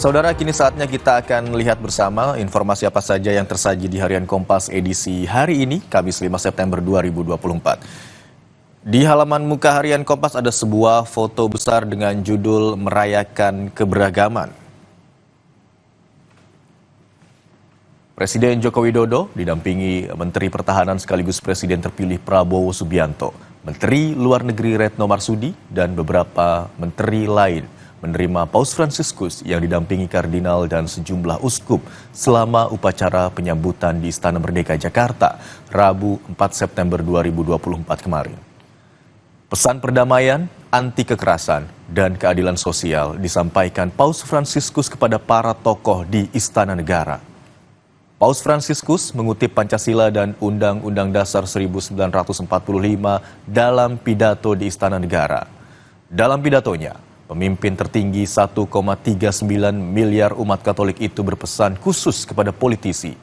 Saudara, kini saatnya kita akan lihat bersama informasi apa saja yang tersaji di Harian Kompas edisi hari ini, Kamis 5 September 2024. Di halaman muka Harian Kompas ada sebuah foto besar dengan judul Merayakan Keberagaman. Presiden Joko Widodo didampingi Menteri Pertahanan sekaligus Presiden terpilih Prabowo Subianto, Menteri Luar Negeri Retno Marsudi, dan beberapa menteri lain menerima Paus Fransiskus yang didampingi kardinal dan sejumlah uskup selama upacara penyambutan di Istana Merdeka Jakarta, Rabu 4 September 2024 kemarin. Pesan perdamaian, anti kekerasan, dan keadilan sosial disampaikan Paus Fransiskus kepada para tokoh di Istana Negara. Paus Fransiskus mengutip Pancasila dan Undang-Undang Dasar 1945 dalam pidato di Istana Negara. Dalam pidatonya, pemimpin tertinggi 1,39 miliar umat Katolik itu berpesan khusus kepada politisi.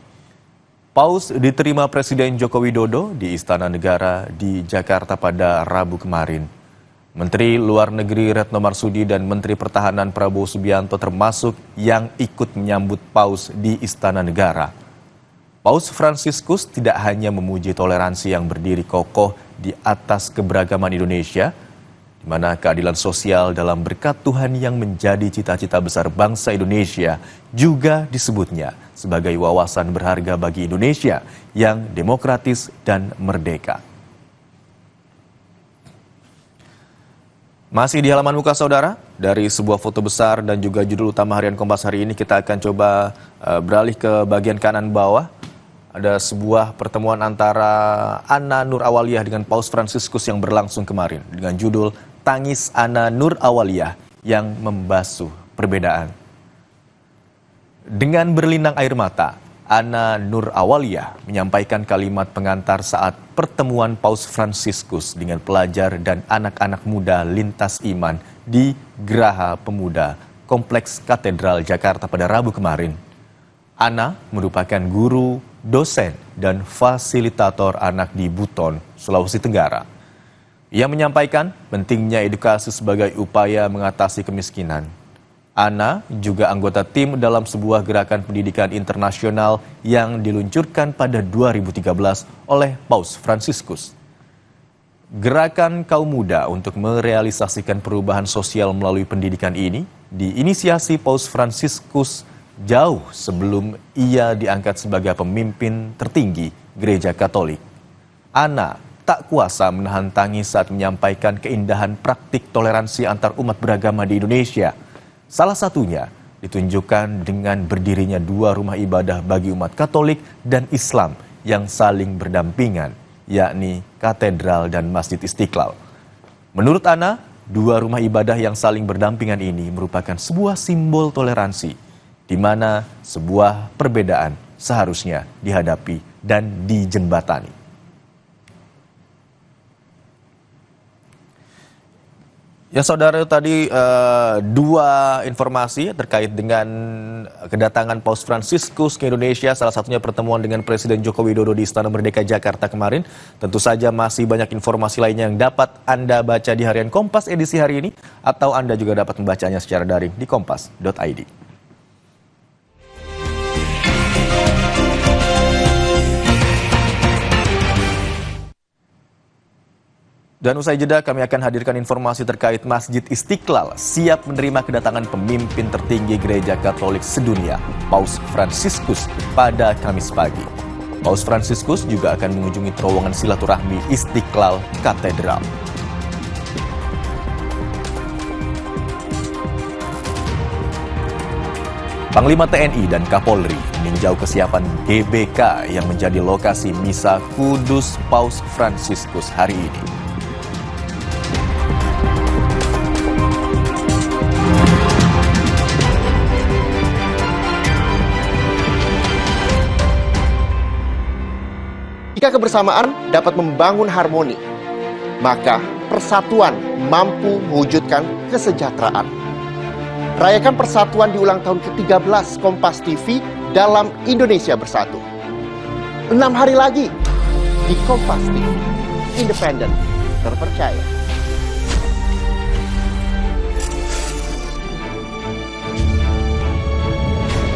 Paus diterima Presiden Joko Widodo di Istana Negara di Jakarta pada Rabu kemarin. Menteri Luar Negeri Retno Marsudi dan Menteri Pertahanan Prabowo Subianto termasuk yang ikut menyambut Paus di Istana Negara. Paus Fransiskus tidak hanya memuji toleransi yang berdiri kokoh di atas keberagaman Indonesia, di mana keadilan sosial dalam berkat Tuhan yang menjadi cita-cita besar bangsa Indonesia juga disebutnya sebagai wawasan berharga bagi Indonesia yang demokratis dan merdeka. Masih di halaman muka saudara, dari sebuah foto besar dan juga judul utama Harian Kompas hari ini, kita akan coba beralih ke bagian kanan bawah. Ada sebuah pertemuan antara Anna Nur Awaliyah dengan Paus Fransiskus yang berlangsung kemarin dengan judul Tangis Anna Nur Awaliyah yang membasuh perbedaan. Dengan berlinang air mata, Anna Nur Awaliyah menyampaikan kalimat pengantar saat pertemuan Paus Fransiskus dengan pelajar dan anak-anak muda lintas iman di Geraha Pemuda Kompleks Katedral Jakarta pada Rabu kemarin. Anna merupakan guru, dosen, dan fasilitator anak di Buton, Sulawesi Tenggara. Ia menyampaikan pentingnya edukasi sebagai upaya mengatasi kemiskinan. Anna juga anggota tim dalam sebuah gerakan pendidikan internasional yang diluncurkan pada 2013 oleh Paus Fransiskus. Gerakan kaum muda untuk merealisasikan perubahan sosial melalui pendidikan ini diinisiasi Paus Fransiskus jauh sebelum ia diangkat sebagai pemimpin tertinggi Gereja Katolik. Anna tak kuasa menahan tangis saat menyampaikan keindahan praktik toleransi antar umat beragama di Indonesia. Salah satunya ditunjukkan dengan berdirinya dua rumah ibadah bagi umat Katolik dan Islam yang saling berdampingan, yakni Katedral dan Masjid Istiqlal. Menurut Anna, dua rumah ibadah yang saling berdampingan ini merupakan sebuah simbol toleransi, di mana sebuah perbedaan seharusnya dihadapi dan dijembatani. Ya saudara, tadi dua informasi terkait dengan kedatangan Paus Fransiskus ke Indonesia, salah satunya pertemuan dengan Presiden Joko Widodo di Istana Merdeka Jakarta kemarin. Tentu saja masih banyak informasi lainnya yang dapat Anda baca di Harian Kompas edisi hari ini, atau Anda juga dapat membacanya secara daring di kompas.id. Dan usai jeda, kami akan hadirkan informasi terkait Masjid Istiqlal siap menerima kedatangan pemimpin tertinggi Gereja Katolik sedunia, Paus Fransiskus, pada Kamis pagi. Paus Fransiskus juga akan mengunjungi terowongan silaturahmi Istiqlal Katedral. Panglima TNI dan Kapolri meninjau kesiapan GBK yang menjadi lokasi Misa Kudus Paus Fransiskus hari ini. Jika kebersamaan dapat membangun harmoni, maka persatuan mampu mewujudkan kesejahteraan. Rayakan persatuan di ulang tahun ke-13 Kompas TV dalam Indonesia Bersatu. 6 hari lagi di Kompas TV, independen, terpercaya.